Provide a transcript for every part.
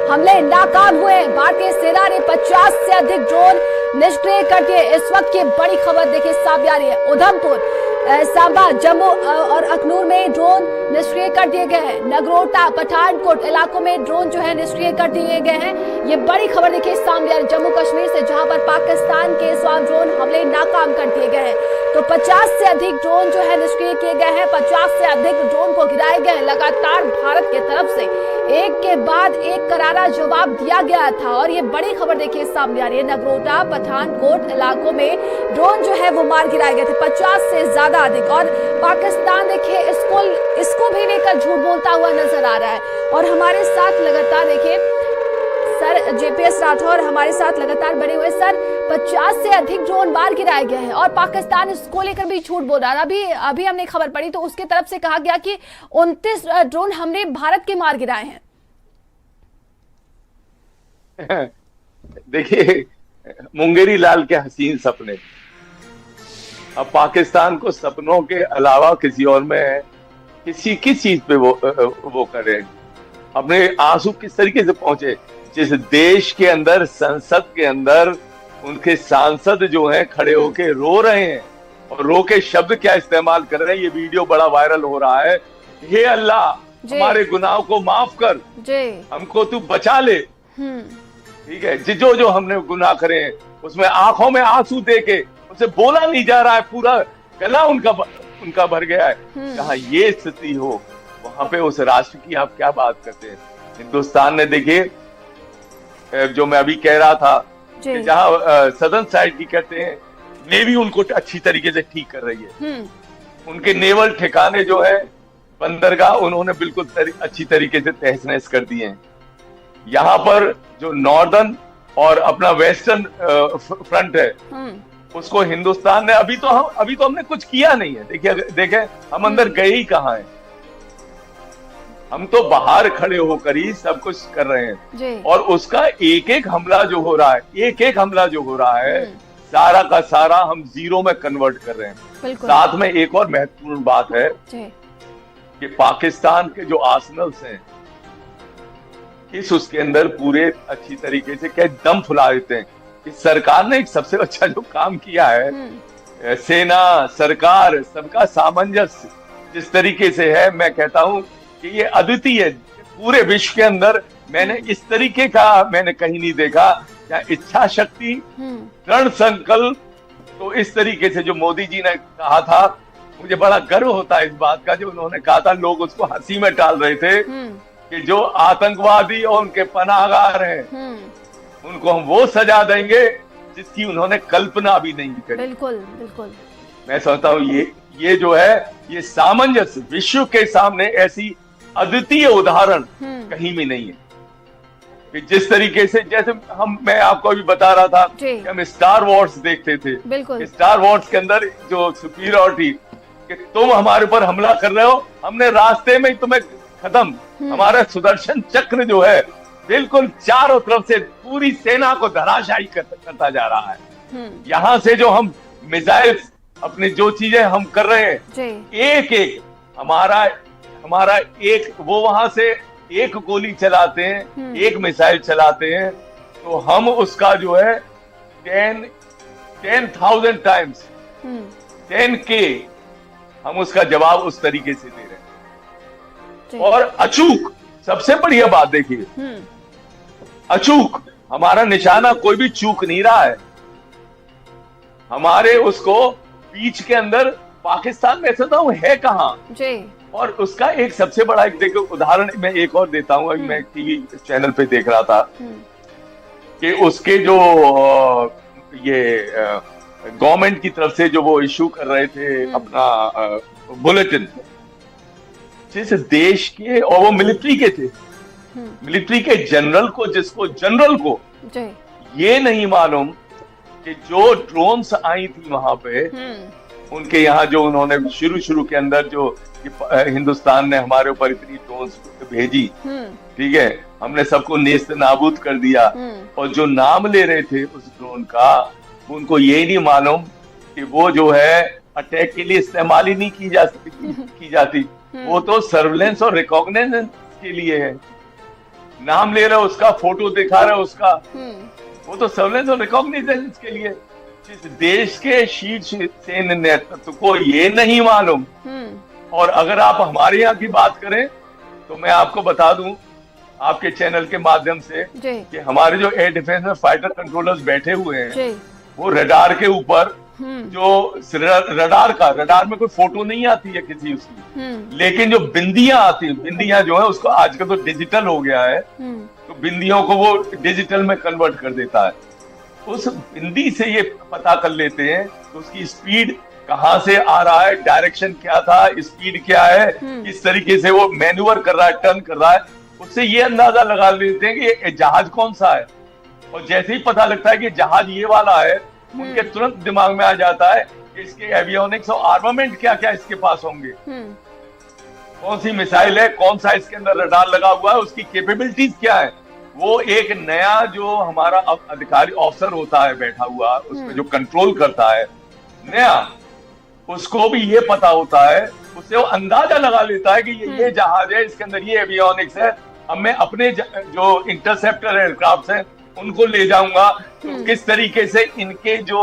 हमले नाकाम हुए। भारतीय सेना ने 50 से अधिक ड्रोन निष्क्रिय कर दिए। इस वक्त की बड़ी खबर देखिए सामने आ रही है। उधमपुर, सांबा, जम्मू और अखनूर में ड्रोन निष्क्रिय कर दिए गए हैं। नगरोटा, पठानकोट इलाकों में ड्रोन जो है निष्क्रिय कर दिए गए हैं। ये बड़ी खबर देखिए सामने आ रही है जम्मू कश्मीर से, जहां पर पाकिस्तान के स्वाम ड्रोन हमले नाकाम कर दिए गए हैं। तो 50 से अधिक ड्रोन जो है निष्क्रिय किए गए हैं। 50 से अधिक ड्रोन को गिराए गए हैं। लगातार भारत की तरफ से एक के बाद एक करारा जवाब दिया गया था। और ये बड़ी खबर देखिए सामने आ रही है। नगरोटा, पठानकोट इलाकों में ड्रोन जो है वो मार गिराए गए थे, 50 से ज्यादा अधिक। और पाकिस्तान देखिए इसको भी लेकर झूठ बोलता हुआ नजर आ रहा है। और हमारे साथ लगातार देखिए सर जेपीएस राठौर हमारे साथ लगातार बने हुए। सर, 50 से अधिक ड्रोन मार गिराए गए हैं और पाकिस्तान इसको लेकर भी झूठ बोल रहा है। अभी हमने खबर पढ़ी तो उसके तरफ से कहा गया कि 29 ड्रोन हमने भारत के मार गिराए हैं। देखिए, मुंगेरी लाल के हसीन सपने। अब पाकिस्तान को सपनों के अलावा किसी और में किस चीज पे वो करे। अपने आंसू किस तरीके से पहुंचे। जिस देश के अंदर, संसद के अंदर उनके सांसद जो हैं खड़े होके रो रहे हैं और रो के शब्द क्या इस्तेमाल कर रहे हैं, ये वीडियो बड़ा वायरल हो रहा है। हे अल्लाह, हमारे गुनाहों को माफ कर, हमको तू बचा ले। ठीक है, जो हमने गुनाह करे हैं उसमें आंखों में आंसू दे के उसे बोला नहीं जा रहा है, पूरा गला उनका भर गया है। जहाँ ये स्थिति हो वहां पे उस राष्ट्र की आप क्या बात करते हैं। हिंदुस्तान ने देखिए, जो मैं अभी कह रहा था कि जहाँ सदर्न साइड की कहते हैं, नेवी उनको अच्छी तरीके से ठीक कर रही है। उनके नेवल ठिकाने जो है, बंदरगाह, उन्होंने बिल्कुल अच्छी तरीके से तहस नहस कर दिए हैं। यहाँ पर जो नॉर्दर्न और अपना वेस्टर्न फ्रंट है, उसको हिंदुस्तान ने अभी तो हमने कुछ किया नहीं है। देखिए हम अंदर गए ही कहाँ हैं। हम तो बाहर खड़े होकर ही सब कुछ कर रहे हैं। और उसका एक एक हमला जो हो रहा है, सारा का सारा हम जीरो में कन्वर्ट कर रहे हैं। साथ में एक और महत्वपूर्ण बात है कि पाकिस्तान के जो आर्सेनल्स हैं, उसके अंदर पूरे अच्छी तरीके से क्या दम फुला देते हैं। इस सरकार ने एक सबसे अच्छा जो काम किया है, सेना, सरकार, सबका सामंजस्य जिस तरीके से है, मैं कहता हूं कि ये अद्वितीय है। पूरे विश्व के अंदर मैंने इस तरीके का कहीं नहीं देखा। क्या इच्छा शक्ति, दृढ़ संकल्प। तो इस तरीके से जो मोदी जी ने कहा था, मुझे बड़ा गर्व होता है इस बात का, जो उन्होंने कहा था, लोग उसको हंसी में टाल रहे थे कि जो आतंकवादी और उनके पनाहगार हैं, उनको हम वो सजा देंगे जिसकी उन्होंने कल्पना भी नहीं करी। बिल्कुल बिल्कुल। मैं समझता हूँ ये जो है, ये सामंजस्य विश्व के सामने ऐसी अद्वितीय उदाहरण कहीं भी नहीं है। कि जिस तरीके से, जैसे मैं आपको अभी बता रहा था कि हम स्टार वॉर्स देखते थे। स्टार वॉर्स के अंदर जो सुपीरियरिटी कि तुम हमारे ऊपर हमला कर रहे हो, हमने रास्ते में तुम्हें खत्म। हमारा सुदर्शन चक्र जो है बिल्कुल चारों तरफ से पूरी सेना को धराशायी करता जा रहा है। यहाँ से जो हम मिसाइल, अपनी जो चीजें हम कर रहे हैं, एक एक हमारा एक, वो वहां से एक गोली चलाते हैं, एक मिसाइल चलाते हैं, तो हम उसका जो है 10,000 टाइम्स 10K हम उसका जवाब उस तरीके से दे रहे हैं। और अचूक, सबसे बढ़िया बात देखिए, अचूक हमारा निशाना कोई भी चूक नहीं रहा है। हमारे उसको बीच के अंदर पाकिस्तान में ऐसा है कहाँ। और उसका एक सबसे बड़ा एक देखो उदाहरण मैं एक और देता हूँ। अभी मैं टीवी चैनल पे देख रहा था कि उसके जो ये गवर्नमेंट की तरफ से जो वो इशू कर रहे थे अपना बुलेटिन, जिस देश के, और वो मिलिट्री के थे, मिलिट्री के जनरल को ये नहीं मालूम कि जो ड्रोन्स आई थी वहां पे, उनके यहाँ जो उन्होंने शुरू के अंदर जो हिंदुस्तान ने हमारे ऊपर इतनी ड्रोन्स भेजी, ठीक है, हमने सबको नेस्त नाबूद कर दिया। और जो नाम ले रहे थे उस ड्रोन का, उनको ये नहीं मालूम कि वो जो है अटैक के लिए इस्तेमाल ही नहीं की जाती। वो तो सर्विलेंस और रिकॉग्निजेंस के लिए है। नाम ले रहे हो उसका, फोटो दिखा रहे हो उसका, हम्म। वो तो सर्वेलेंस और रिकॉग्निजेंस के लिए। जिस देश के शीर्ष सैन्य नेतृत्व को ये नहीं मालूम, और अगर आप हमारे यहाँ की बात करें तो मैं आपको बता दूं आपके चैनल के माध्यम से कि हमारे जो एयर डिफेंस में फाइटर कंट्रोलर्स बैठे हुए हैं वो रडार के ऊपर, जो रडार में कोई फोटो नहीं आती है किसी उसकी, लेकिन जो बिंदियां आती है, बिंदियां जो है उसको आजकल तो डिजिटल हो गया है, तो बिंदियों को वो डिजिटल में कन्वर्ट कर देता है। उस बिंदी से ये पता कर लेते हैं तो उसकी स्पीड कहाँ से आ रहा है, डायरेक्शन क्या था, स्पीड क्या है, किस तरीके से वो मैन्यूवर कर रहा है, टर्न कर रहा है, उससे ये अंदाजा लगा लेते हैं कि ये जहाज कौन सा है। और जैसे ही पता लगता है कि जहाज ये वाला है, उनके तुरंत दिमाग में आ जाता है कि इसके एवियोनिक्स और आर्मामेंट क्या क्या इसके पास होंगे, कौन सी मिसाइल है, कौन सा इसके अंदर रडार लगा हुआ है, उसकी कैपेबिलिटीज क्या है। वो एक नया जो हमारा अधिकारी ऑफिसर होता है बैठा हुआ उसमें जो कंट्रोल करता है नया, उसको भी ये पता होता है, उससे वो अंदाजा लगा लेता है कि ये जहाज है, इसके अंदर ये एवियोनिक्स है, अब मैं अपने जो इंटरसेप्टर एयरक्राफ्ट हैं उनको ले जाऊंगा, तो किस तरीके से इनके जो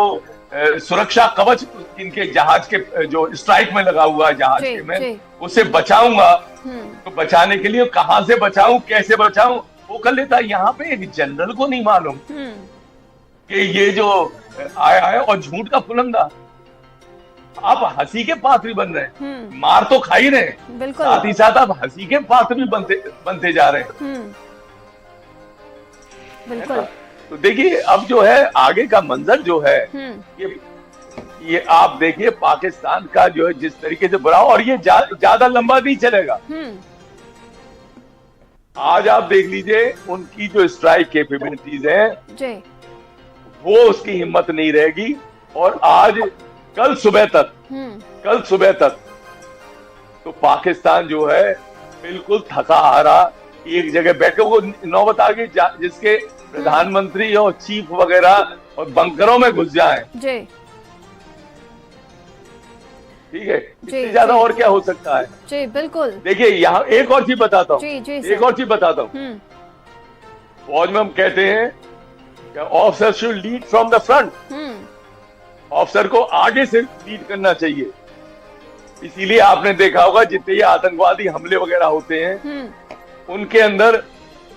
सुरक्षा कवच इनके जहाज के जो स्ट्राइक में लगा हुआ है जहाज के में, उससे बचाऊंगा। तो बचाने के लिए कहां से बचाऊं, कैसे बचाऊं, वो कर लेता है। यहाँ पे एक जनरल को नहीं मालूम कि ये जो आया है, और झूठ का पुलंदा, आप हंसी के पात्र बन रहे हैं, मार तो खा ही रहे हैं, साथ ही साथ आप हंसी के पात्र भी बनते जा रहे हैं। बिल्कुल। तो देखिए अब जो है आगे का मंजर जो है, ये आप देखिए पाकिस्तान का जो है जिस तरीके से बढ़ा, और ये ज्यादा लंबा नहीं चलेगा। आज आप देख लीजिए उनकी जो स्ट्राइक कैपेबिलिटीज है वो उसकी हिम्मत नहीं रहेगी, और आज कल सुबह तक तो पाकिस्तान जो है बिल्कुल थका हारा एक जगह बैठे, वो नौबत आ गई जिसके प्रधानमंत्री और चीफ वगैरह और बंकरों में घुस जाए। ठीक है, इससे ज्यादा और क्या हो सकता है। जी बिल्कुल। देखिए यहाँ एक और चीज बताता हूँ, फौज में हम कहते हैं officer should lead from the front, officer को आगे से लीड करना चाहिए। इसीलिए आपने देखा होगा जितने ये आतंकवादी हमले वगैरह होते हैं उनके अंदर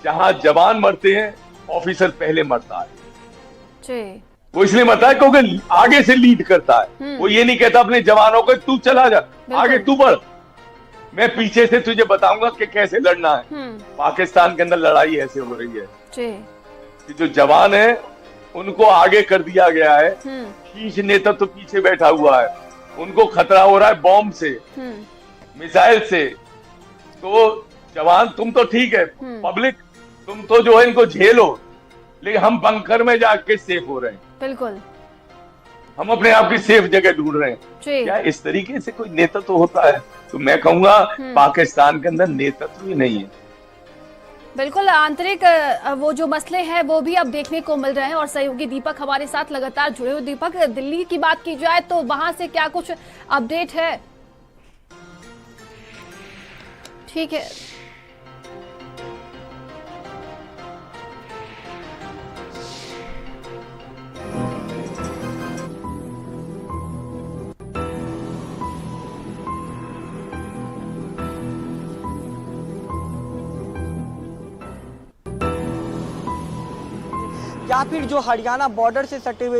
जहां जवान मरते हैं ऑफिसर पहले मरता है। वो इसलिए मरता है क्योंकि आगे से लीड करता है। वो ये नहीं कहता अपने जवानों को तू चला जा, आगे तू बढ़, मैं पीछे से तुझे बताऊंगा कि कैसे लड़ना है। पाकिस्तान के अंदर लड़ाई ऐसे हो रही है कि जो जवान है उनको आगे कर दिया गया है, शीर्ष नेतृत्व तो पीछे बैठा हुआ है, उनको खतरा हो रहा है बॉम्ब से, मिसाइल से। तो जवान तुम तो ठीक है, पब्लिक तुम तो जो है इनको झेलो, लेकिन हम बंकर में जाके सेफ हो रहे हैं। बिल्कुल, हम अपने आप की सेफ जगह ढूंढ रहे हैं। क्या इस तरीके से कोई नेतृत्व होता है? तो मैं कहूंगा पाकिस्तान के अंदर नेतृत्व ही नहीं है। बिल्कुल, आंतरिक वो जो मसले हैं वो भी अब देखने को मिल रहे हैं, और सहयोगी दीपक हमारे साथ लगातार जुड़े हुए। दीपक, दिल्ली की बात की जाए तो वहां से क्या कुछ अपडेट है? ठीक है, या फिर जो हरियाणा बॉर्डर से सटे हुए